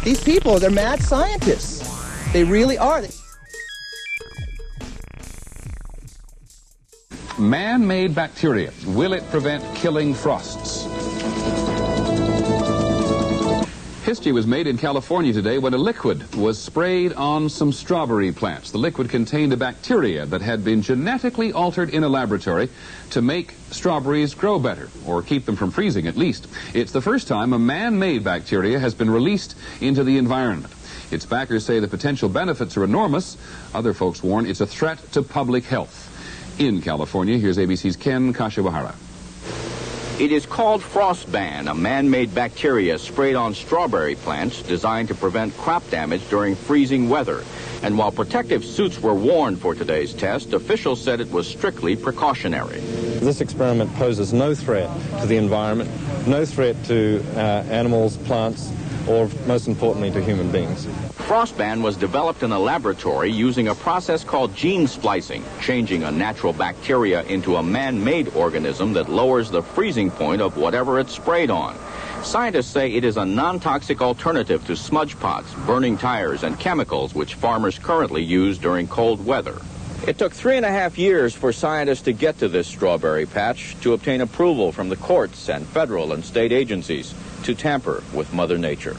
These people, they're mad scientists. They really are. Man-made bacteria. Will it prevent killing frosts? History was made in California today when a liquid was sprayed on some strawberry plants. The liquid contained a bacteria that had been genetically altered in a laboratory to make strawberries grow better, or keep them from freezing at least. It's the first time a man-made bacteria has been released into the environment. Its backers say the potential benefits are enormous. Other folks warn it's a threat to public health. In California, here's ABC's Ken Kashiwahara. It is called Frostban, a man-made bacteria sprayed on strawberry plants designed to prevent crop damage during freezing weather. And while protective suits were worn for today's test, officials said it was strictly precautionary. This experiment poses no threat to the environment, no threat to animals, plants, or most importantly to human beings. Frostban was developed in a laboratory using a process called gene splicing, changing a natural bacteria into a man-made organism that lowers the freezing point of whatever it's sprayed on. Scientists say it is a non-toxic alternative to smudge pots, burning tires, and chemicals which farmers currently use during cold weather. It took 3.5 years for scientists to get to this strawberry patch to obtain approval from the courts and federal and state agencies to tamper with Mother Nature.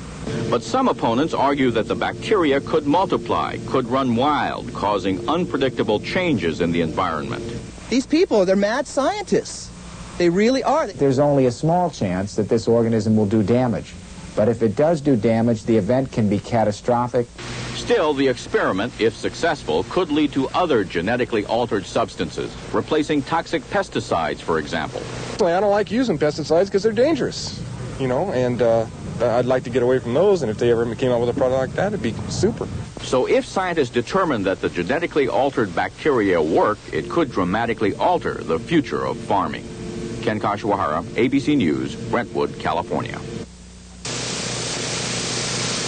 But some opponents argue that the bacteria could multiply, could run wild, causing unpredictable changes in the environment. These people, they're mad scientists. They really are. There's only a small chance that this organism will do damage. But if it does do damage, the event can be catastrophic. Still, the experiment, if successful, could lead to other genetically altered substances, replacing toxic pesticides, for example. I don't like using pesticides because they're dangerous, you know, and I'd like to get away from those, and if they ever came out with a product like that, it'd be super. So if scientists determine that the genetically altered bacteria work, it could dramatically alter the future of farming. Ken Kashiwahara, ABC News, Brentwood, California.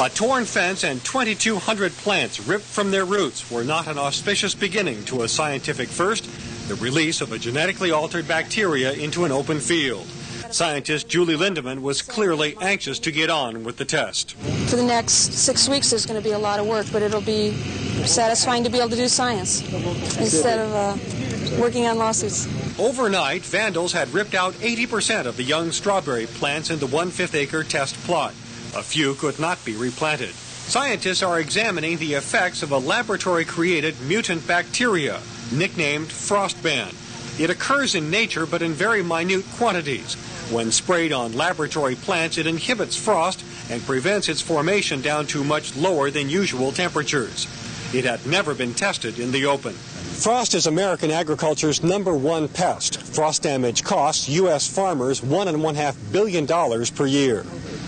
A torn fence and 2,200 plants ripped from their roots were not an auspicious beginning to a scientific first, the release of a genetically altered bacteria into an open field. Scientist Julie Lindemann was clearly anxious to get on with the test. For the next 6 weeks, there's going to be a lot of work, but it'll be satisfying to be able to do science instead of working on lawsuits. Overnight, vandals had ripped out 80% of the young strawberry plants in the 1/5 acre test plot. A few could not be replanted. Scientists are examining the effects of a laboratory-created mutant bacteria, nicknamed Frostban. It occurs in nature, but in very minute quantities. When sprayed on laboratory plants, it inhibits frost and prevents its formation down to much lower than usual temperatures. It had never been tested in the open. Frost is American agriculture's #1 pest. Frost damage costs U.S. farmers $1.5 billion per year.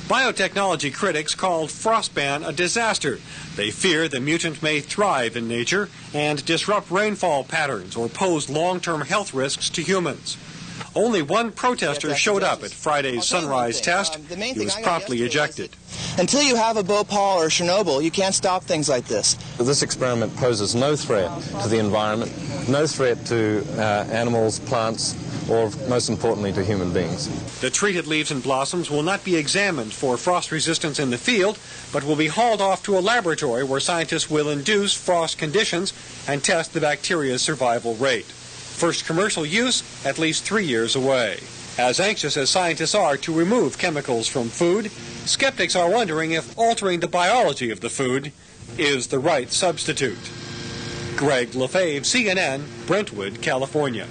Biotechnology critics called Frostban a disaster. They fear the mutant may thrive in nature and disrupt rainfall patterns or pose long-term health risks to humans. Only one protester showed up at Friday's sunrise test. He was promptly ejected. Until you have a Bhopal or Chernobyl, you can't stop things like this. This experiment poses no threat to the environment, no threat to animals, plants, or most importantly to human beings. The treated leaves and blossoms will not be examined for frost resistance in the field, but will be hauled off to a laboratory where scientists will induce frost conditions and test the bacteria's survival rate. First commercial use, at least 3 years away. As anxious as scientists are to remove chemicals from food, skeptics are wondering if altering the biology of the food is the right substitute. Greg Lefebvre, CNN, Brentwood, California.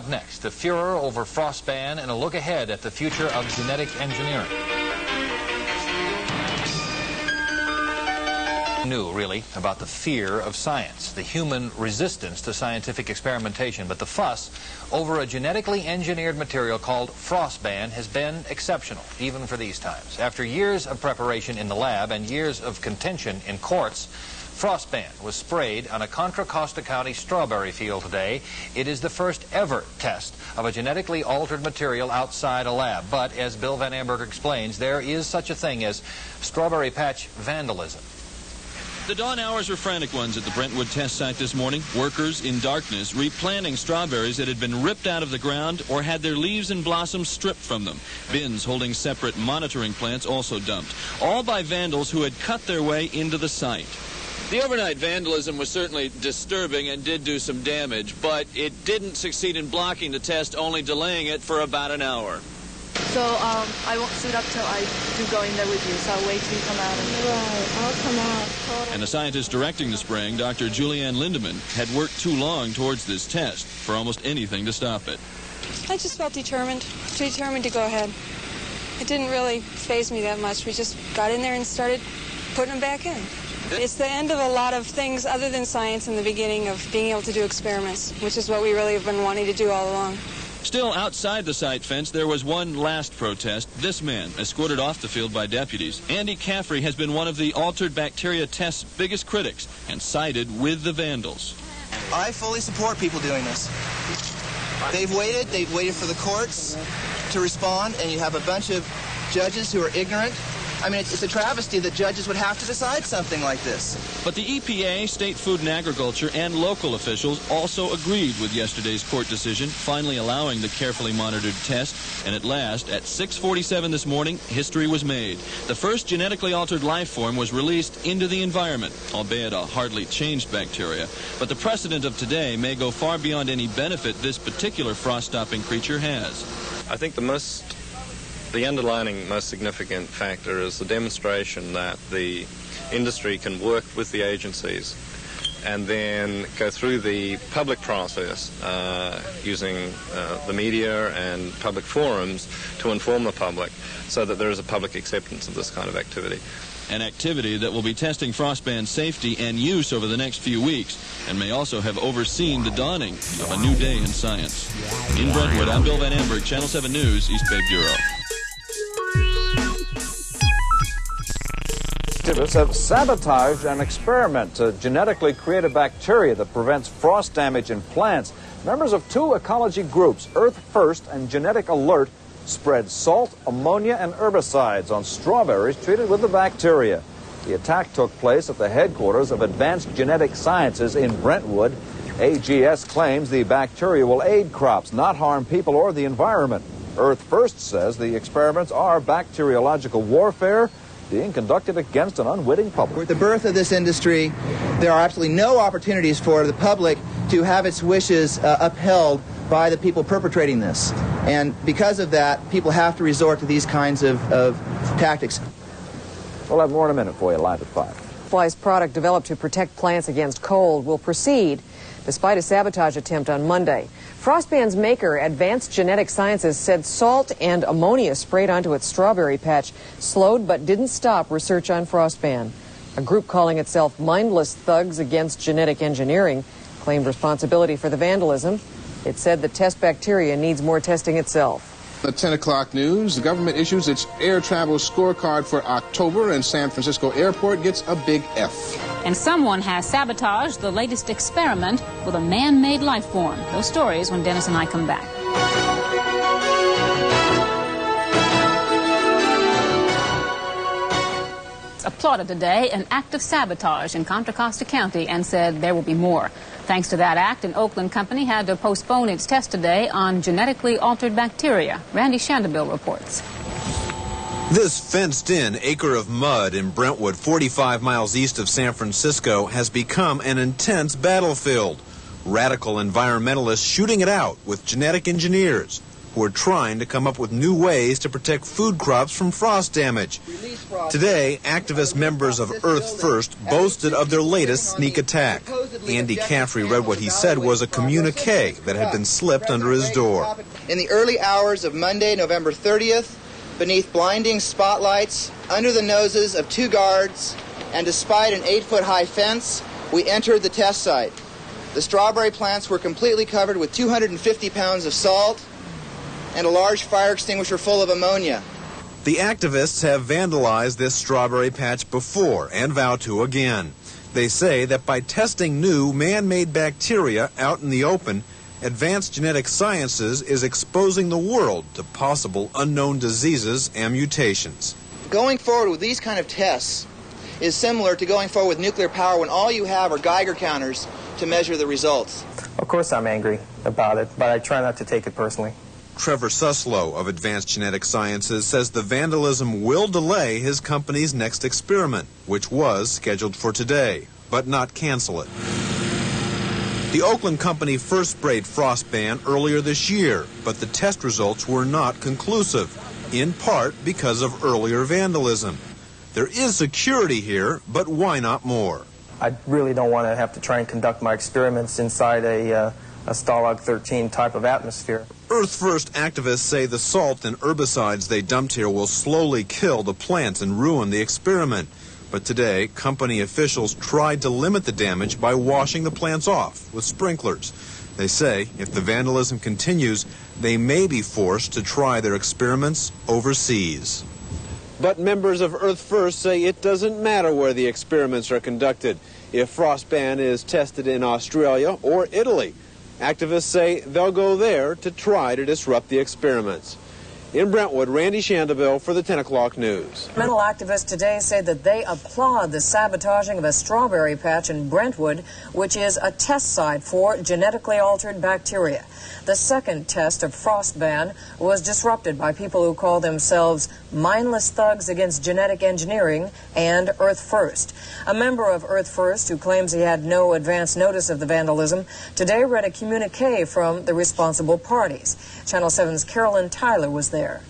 Next, the furor over Frostban and a look ahead at the future of genetic engineering. New, really, about the fear of science, the human resistance to scientific experimentation, but the fuss over a genetically engineered material called Frostban has been exceptional, even for these times. After years of preparation in the lab and years of contention in courts, Frostban was sprayed on a Contra Costa County strawberry field today. It is the first ever test of a genetically altered material outside a lab. But as Bill Van Amberg explains, there is such a thing as strawberry patch vandalism. The dawn hours were frantic ones at the Brentwood test site this morning. Workers in darkness replanting strawberries that had been ripped out of the ground or had their leaves and blossoms stripped from them. Bins holding separate monitoring plants also dumped, all by vandals who had cut their way into the site. The overnight vandalism was certainly disturbing and did do some damage, but it didn't succeed in blocking the test, only delaying it for about an hour. So I won't suit up till I do go in there with you, so I'll wait till you come out. Right, I'll come out. And the scientist directing the spraying, Dr. Julianne Lindemann, had worked too long towards this test for almost anything to stop it. I just felt determined to go ahead. It didn't really faze me that much. We just got in there and started putting them back in. It's the end of a lot of things other than science and the beginning of being able to do experiments, which is what we really have been wanting to do all along. Still outside the site fence, there was one last protest. This man, escorted off the field by deputies. Andy Caffrey has been one of the altered bacteria test's biggest critics and sided with the vandals. I fully support people doing this. They've waited for the courts to respond, and you have a bunch of judges who are ignorant. I mean, it's a travesty that judges would have to decide something like this. But the EPA, State Food and Agriculture, and local officials also agreed with yesterday's court decision, finally allowing the carefully monitored test. And at last, at 6:47 this morning, history was made. The first genetically altered life form was released into the environment, albeit a hardly changed bacteria. But the precedent of today may go far beyond any benefit this particular frost-stopping creature has. I think the underlining most significant factor is the demonstration that the industry can work with the agencies and then go through the public process using the media and public forums to inform the public so that there is a public acceptance of this kind of activity. An activity that will be testing Frostban's safety and use over the next few weeks and may also have overseen the dawning of a new day in science. In Brentwood, I'm Bill Van Amberg, Channel 7 News, East Bay Bureau. Activists have sabotaged an experiment to genetically create a bacteria that prevents frost damage in plants. Members of two ecology groups, Earth First and Genetic Alert, spread salt, ammonia, and herbicides on strawberries treated with the bacteria. The attack took place at the headquarters of Advanced Genetic Sciences in Brentwood. AGS claims the bacteria will aid crops, not harm people or the environment. Earth First says the experiments are bacteriological warfare being conducted against an unwitting public. With the birth of this industry, there are absolutely no opportunities for the public to have its wishes upheld by the people perpetrating this. And because of that, people have to resort to these kinds of tactics. We'll have more in a minute for you, live at 5. Fly's product developed to protect plants against cold will proceed despite a sabotage attempt on Monday. Frostban's maker, Advanced Genetic Sciences, said salt and ammonia sprayed onto its strawberry patch slowed but didn't stop research on Frostban. A group calling itself Mindless Thugs Against Genetic Engineering claimed responsibility for the vandalism. It said the test bacteria needs more testing itself. At 10 o'clock news, the government issues its air travel scorecard for October, and San Francisco Airport gets a big F. And someone has sabotaged the latest experiment with a man-made life form. Those stories when Dennis and I come back. Applauded today an act of sabotage in Contra Costa County and said there will be more. Thanks to that act, an Oakland company had to postpone its test today on genetically altered bacteria. Randy Shandeville reports. This fenced-in acre of mud in Brentwood, 45 miles east of San Francisco, has become an intense battlefield. Radical environmentalists shooting it out with genetic engineers who are trying to come up with new ways to protect food crops from frost damage. Today, activist members of Earth First boasted of their latest sneak attack. Andy Caffrey read what he said was a communique that had been slipped under his door. In the early hours of Monday, November 30th, beneath blinding spotlights, under the noses of two guards, and despite an 8-foot-high fence, we entered the test site. The strawberry plants were completely covered with 250 pounds of salt and a large fire extinguisher full of ammonia. The activists have vandalized this strawberry patch before and vow to again. They say that by testing new man-made bacteria out in the open, Advanced Genetic Sciences is exposing the world to possible unknown diseases and mutations. Going forward with these kind of tests, is similar to going forward with nuclear power when all you have are Geiger counters to measure the results. Of course I'm angry about it, but I try not to take it personally. Trevor Suslow of Advanced Genetic Sciences says the vandalism will delay his company's next experiment, which was scheduled for today, but not cancel it. The Oakland company first sprayed Frostban earlier this year, but the test results were not conclusive, in part because of earlier vandalism. There is security here, but why not more? I really don't want to have to try and conduct my experiments inside a Stalag 13 type of atmosphere. Earth First activists say the salt and herbicides they dumped here will slowly kill the plants and ruin the experiment. But today, company officials tried to limit the damage by washing the plants off with sprinklers. They say if the vandalism continues, they may be forced to try their experiments overseas. But members of Earth First say it doesn't matter where the experiments are conducted, if Frostban is tested in Australia or Italy. Activists say they'll go there to try to disrupt the experiments. In Brentwood, Randy Shandeville for the 10 o'clock news. Environmental activists today say that they applaud the sabotaging of a strawberry patch in Brentwood, which is a test site for genetically altered bacteria. The second test of Frostban was disrupted by people who call themselves mindless thugs against genetic engineering and Earth First. A member of Earth First, who claims he had no advance notice of the vandalism, today read a communique from the responsible parties. Channel 7's Carolyn Tyler was there.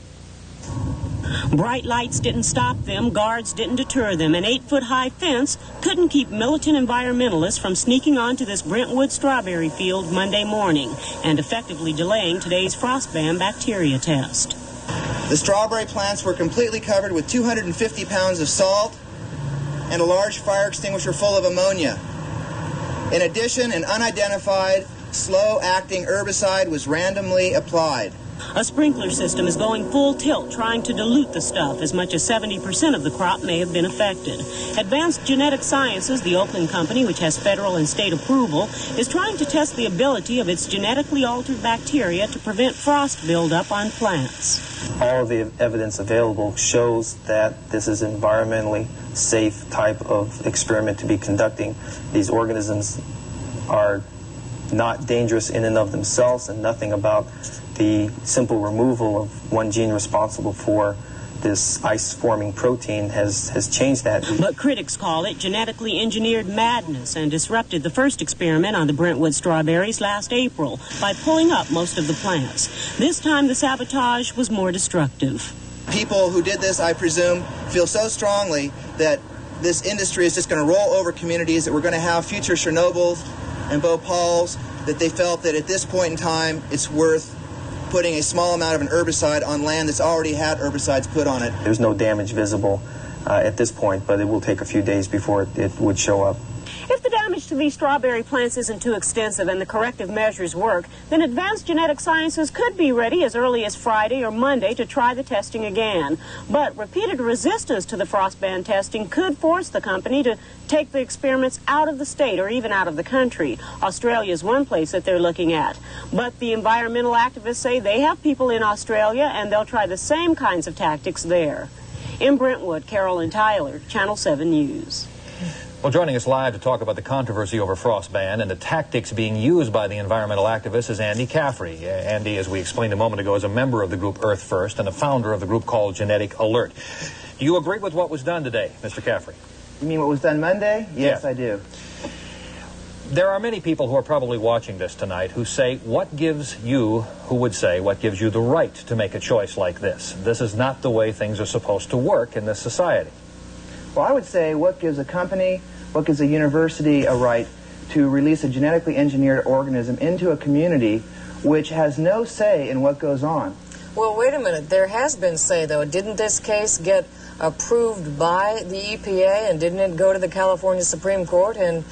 Bright lights didn't stop them, guards didn't deter them. An 8-foot-high fence couldn't keep militant environmentalists from sneaking onto this Brentwood strawberry field Monday morning and effectively delaying today's Frostban bacteria test. The strawberry plants were completely covered with 250 pounds of salt and a large fire extinguisher full of ammonia. In addition, an unidentified, slow-acting herbicide was randomly applied. A sprinkler system is going full tilt trying to dilute the stuff. As much as 70% of the crop may have been affected. Advanced Genetic Sciences, the Oakland company, which has federal and state approval, is trying to test the ability of its genetically altered bacteria to prevent frost buildup on plants. All of the evidence available shows that this is an environmentally safe type of experiment to be conducting. These organisms are not dangerous in and of themselves, and nothing about the simple removal of one gene responsible for this ice-forming protein has changed that. But critics call it genetically engineered madness and disrupted the first experiment on the Brentwood strawberries last April by pulling up most of the plants. This time the sabotage was more destructive. People who did this, I presume, feel so strongly that this industry is just going to roll over communities, that we're going to have future Chernobyls and Bhopals, that they felt that at this point in time it's worth putting a small amount of an herbicide on land that's already had herbicides put on it. There's no damage visible at this point, but it will take a few days before it would show up. If the damage to these strawberry plants isn't too extensive and the corrective measures work, then Advanced Genetic Sciences could be ready as early as Friday or Monday to try the testing again. But repeated resistance to the Frostban testing could force the company to take the experiments out of the state or even out of the country. Australia is one place that they're looking at. But the environmental activists say they have people in Australia and they'll try the same kinds of tactics there. In Brentwood, Carolyn Tyler, Channel 7 News. Well, joining us live to talk about the controversy over Frostban and the tactics being used by the environmental activists is Andy Caffrey. Andy, as we explained a moment ago, is a member of the group Earth First and a founder of the group called Genetic Alert. Do you agree with what was done today, Mr. Caffrey? You mean what was done Monday? Yes, I do. There are many people who are probably watching this tonight who say, what gives you the right to make a choice like this? This is not the way things are supposed to work in this society. Well, I would say what gives a company, what gives a university a right to release a genetically engineered organism into a community which has no say in what goes on? Well, wait a minute. There has been say, though. Didn't this case get approved by the EPA, and didn't it go to the California Supreme Court, and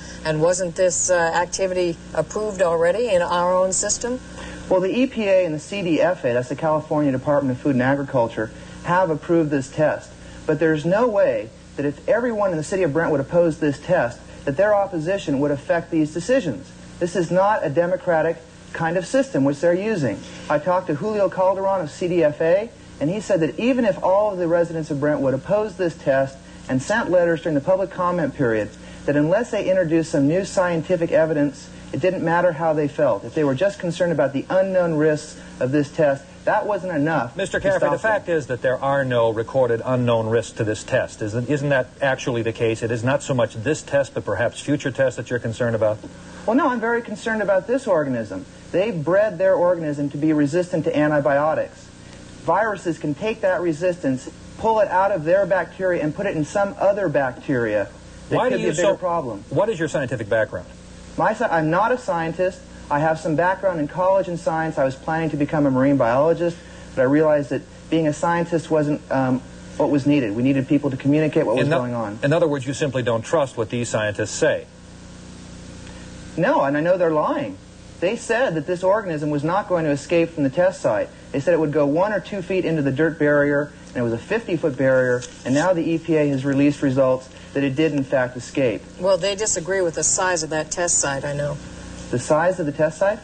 wasn't this activity approved already in our own system? Well, the EPA and the CDFA, that's the California Department of Food and Agriculture, have approved this test. But there's no way that if everyone in the city of Brentwood opposed this test, that their opposition would affect these decisions. This is not a democratic kind of system which they're using. I talked to Julio Calderon of CDFA, and he said that even if all of the residents of Brentwood opposed this test and sent letters during the public comment period that unless they introduced some new scientific evidence, it didn't matter how they felt. If they were just concerned about the unknown risks of this test, that wasn't enough. Mr. Caffrey, the fact is that there are no recorded unknown risks to this test. Isn't that actually the case? It is not so much this test, but perhaps future tests that you're concerned about? Well, no, I'm very concerned about this organism. They bred their organism to be resistant to antibiotics. Viruses can take that resistance, pull it out of their bacteria, and put it in some other bacteria. That could be a bigger problem. What is your scientific background? I'm not a scientist. I have some background in college and science. I was planning to become a marine biologist, but I realized that being a scientist wasn't what was needed. We needed people to communicate what was going on. In other words, you simply don't trust what these scientists say. No, and I know they're lying. They said that this organism was not going to escape from the test site. They said it would go 1 or 2 feet into the dirt barrier, and it was a 50-foot barrier, and now the EPA has released results that it did, in fact, escape. Well, they disagree with the size of that test site, I know. The size of the test site?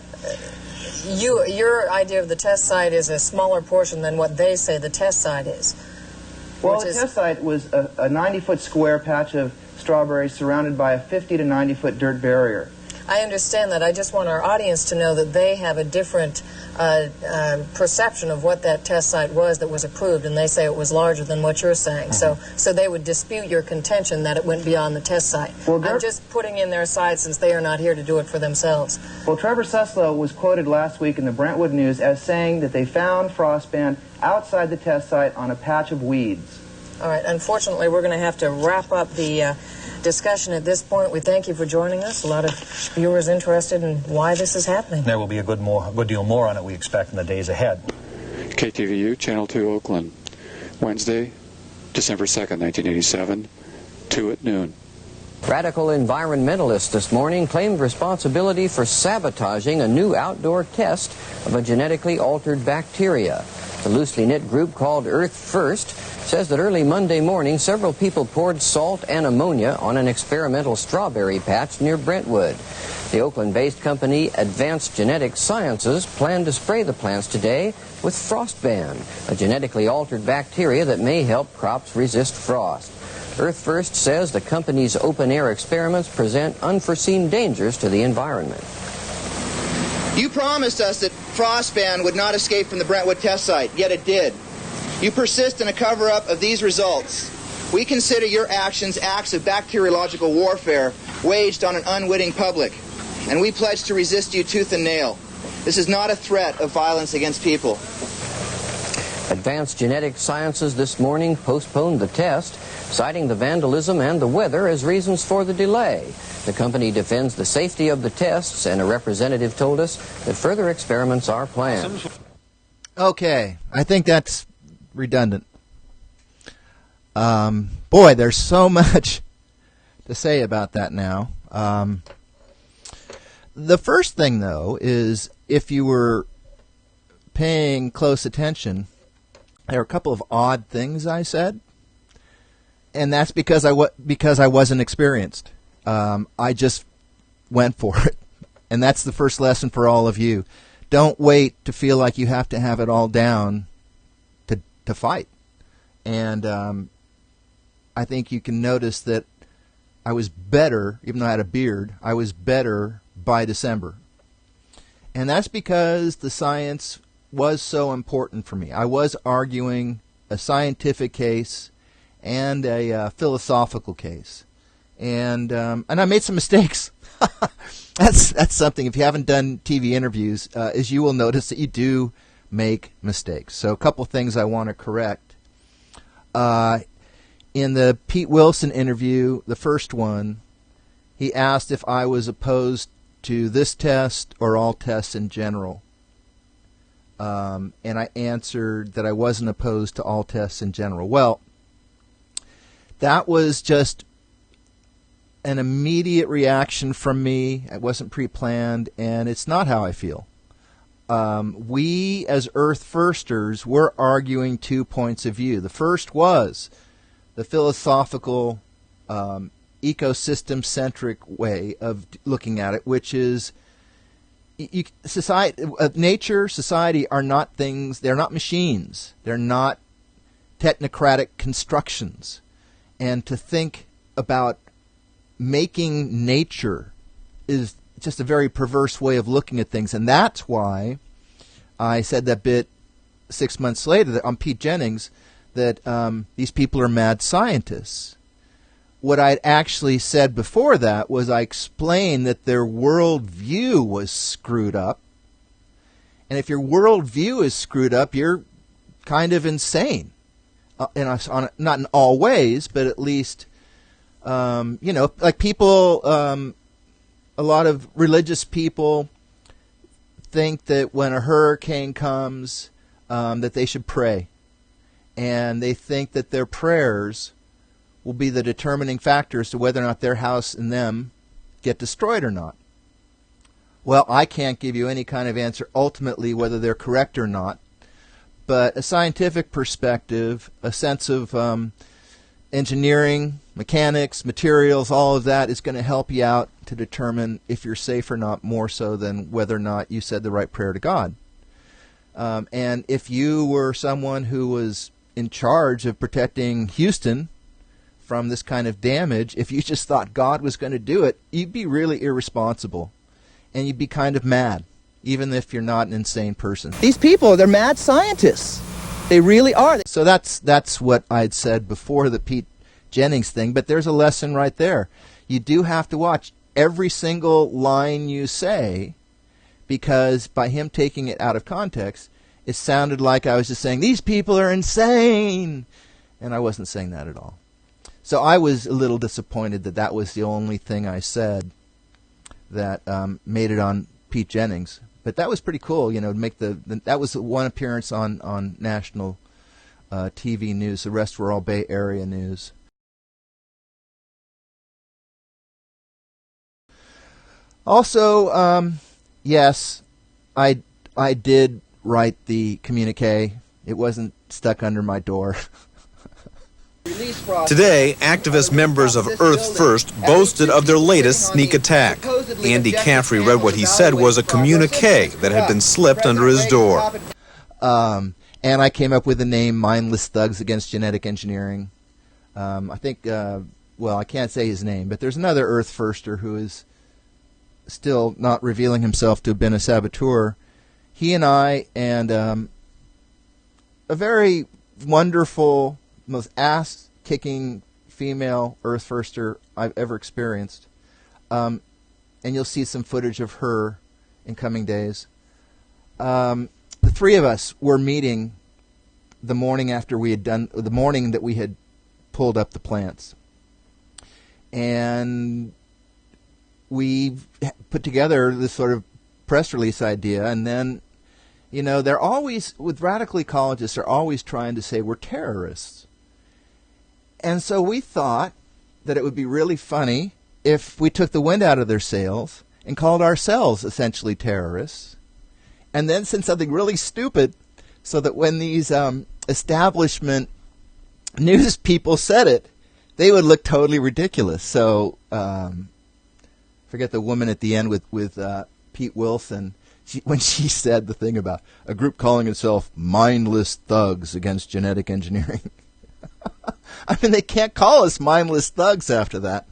Your idea of the test site is a smaller portion than what they say the test site is. Well, the test site was a 90-foot square patch of strawberries surrounded by a 50 to 90-foot dirt barrier. I understand that. I just want our audience to know that they have a different perception of what that test site was that was approved, and they say it was larger than what you're saying. Mm-hmm. So they would dispute your contention that it went beyond the test site. Well, I'm just putting in their side since they are not here to do it for themselves. Well, Trevor Suslow was quoted last week in the Brentwood News as saying that they found Frostban outside the test site on a patch of weeds. All right. Unfortunately, we're going to have to wrap up the discussion at this point. We thank you for joining us. A lot of viewers interested in why this is happening. There will be a good deal more on it, we expect, in the days ahead. KTVU, Channel 2, Oakland, Wednesday, December 2nd, 1987, 2 at noon. Radical environmentalists this morning claimed responsibility for sabotaging a new outdoor test of a genetically altered bacteria. The loosely knit group called Earth First says that early Monday morning several people poured salt and ammonia on an experimental strawberry patch near Brentwood. The Oakland-based company Advanced Genetic Sciences planned to spray the plants today with Frostban, a genetically altered bacteria that may help crops resist frost. Earth First says the company's open-air experiments present unforeseen dangers to the environment. You promised us that Frostban would not escape from the Brentwood test site, yet it did. You persist in a cover-up of these results. We consider your actions acts of bacteriological warfare waged on an unwitting public, and we pledge to resist you tooth and nail. This is not a threat of violence against people. Advanced Genetic Sciences this morning postponed the test, citing the vandalism and the weather as reasons for the delay. The company defends the safety of the tests, and a representative told us that further experiments are planned. Okay, I think that's redundant. Boy, there's so much to say about that now. The first thing, though, is if you were paying close attention, there are a couple of odd things I said, and that's because I wasn't experienced. I just went for it, and that's the first lesson for all of you. Don't wait to feel like you have to have it all down to fight. And I think you can notice that I was better, even though I had a beard, I was better by December. And that's because the science was so important for me. I was arguing a scientific case and a philosophical case. And I made some mistakes. That's something. If you haven't done TV interviews, as you will notice that you do make mistakes. So a couple things I want to correct. In the Pete Wilson interview, the first one, he asked if I was opposed to this test or all tests in general. And I answered that I wasn't opposed to all tests in general. Well, that was just an immediate reaction from me. It wasn't pre-planned, and it's not how I feel. We, as Earth Firsters, were arguing 2 points of view. The first was the philosophical, ecosystem-centric way of looking at it, which is nature, society are not things, they're not machines. They're not technocratic constructions. and to think about making nature is just a very perverse way of looking at things. And that's why I said that bit 6 months later on Pete Jennings, that these people are mad scientists. What I'd actually said before that was I explained that their worldview was screwed up. And if your worldview is screwed up, you're kind of insane. Not in all ways, but at least, like people, a lot of religious people think that when a hurricane comes, that they should pray. And they think that their prayers will be the determining factor as to whether or not their house and them get destroyed or not. Well, I can't give you any kind of answer ultimately whether they're correct or not, but a scientific perspective, a sense of engineering, mechanics, materials, all of that is going to help you out to determine if you're safe or not, more so than whether or not you said the right prayer to God. And if you were someone who was in charge of protecting Houston from this kind of damage, if you just thought God was going to do it, you'd be really irresponsible. And you'd be kind of mad, even if you're not an insane person. These people, they're mad scientists. They really are. So that's what I'd said before the Pete Jennings thing, but there's a lesson right there. You do have to watch every single line you say, because by him taking it out of context, it sounded like I was just saying, these people are insane. And I wasn't saying that at all. So I was a little disappointed that that was the only thing I said that made it on Pete Jennings. But that was pretty cool, to make that was one appearance on national TV news. The rest were all Bay Area news. Also, yes, I did write the communique. It wasn't stuck under my door. Today, activist members of Earth First boasted of their latest sneak attack. Andy Caffrey read what he said was a communique that had been slipped under his door. And I came up with the name Mindless Thugs Against Genetic Engineering. I think, well, I can't say his name, but there's another Earth Firster who is still not revealing himself to have been a saboteur. He and I and a very wonderful, most ass-kicking female Earth Firster I've ever experienced. And you'll see some footage of her in coming days. The three of us were meeting the morning after we had done, the morning that we had pulled up the plants. And we put together this sort of press release idea, and then, they're always, with radical ecologists, they're always trying to say we're terrorists. And so we thought that it would be really funny if we took the wind out of their sails and called ourselves essentially terrorists, and then said something really stupid so that when these establishment news people said it, they would look totally ridiculous. So forget the woman at the end with Pete Wilson, when she said the thing about a group calling itself Mindless Thugs Against Genetic Engineering. I mean, they can't call us mindless thugs after that.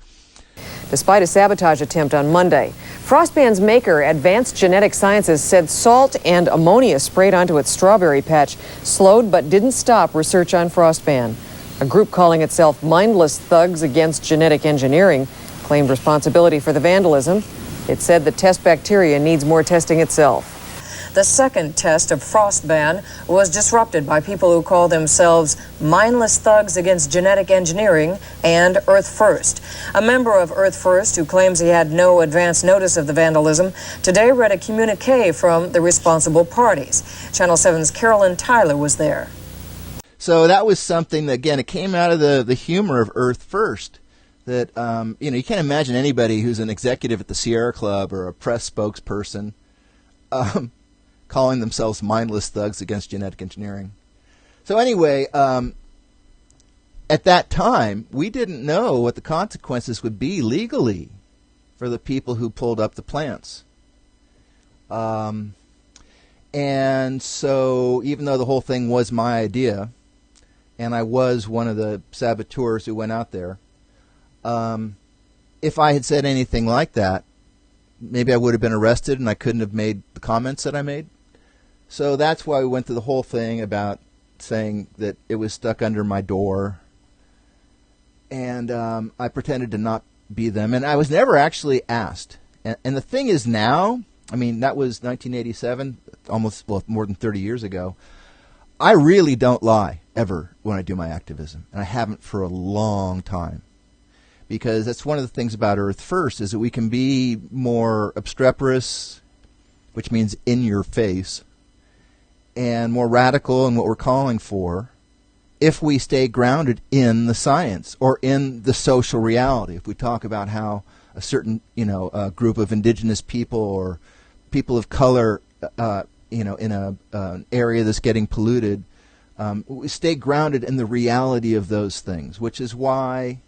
Despite a sabotage attempt on Monday, Frostban's maker, Advanced Genetic Sciences, said salt and ammonia sprayed onto its strawberry patch slowed but didn't stop research on Frostban. A group calling itself Mindless Thugs Against Genetic Engineering claimed responsibility for the vandalism. It said the test bacteria needs more testing itself. The second test of Frostban was disrupted by people who call themselves Mindless Thugs Against Genetic Engineering and Earth First. A member of Earth First, who claims he had no advance notice of the vandalism, today read a communique from the responsible parties. Channel 7's Carolyn Tyler was there. So that was something that, again, it came out of the humor of Earth First. That, you can't imagine anybody who's an executive at the Sierra Club or a press spokesperson calling themselves Mindless Thugs Against Genetic Engineering. So anyway, at that time, we didn't know what the consequences would be legally for the people who pulled up the plants. And so even though the whole thing was my idea, and I was one of the saboteurs who went out there. If I had said anything like that, maybe I would have been arrested and I couldn't have made the comments that I made. So that's why we went through the whole thing about saying that it was stuck under my door. And I pretended to not be them. And I was never actually asked. And the thing is now, I mean, that was 1987, almost, well, more than 30 years ago. I really don't lie ever when I do my activism. And I haven't for a long time. Because that's one of the things about Earth First, is that we can be more obstreperous, which means in your face, and more radical in what we're calling for, if we stay grounded in the science or in the social reality. If we talk about how a certain, group of indigenous people or people of color, in an area that's getting polluted, we stay grounded in the reality of those things, which is why,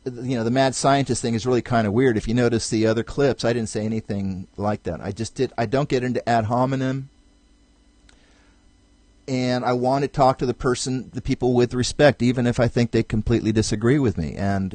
the mad scientist thing is really kind of weird. If you notice the other clips, I didn't say anything like that. I don't get into ad hominem. And I want to talk to the people with respect, even if I think they completely disagree with me. And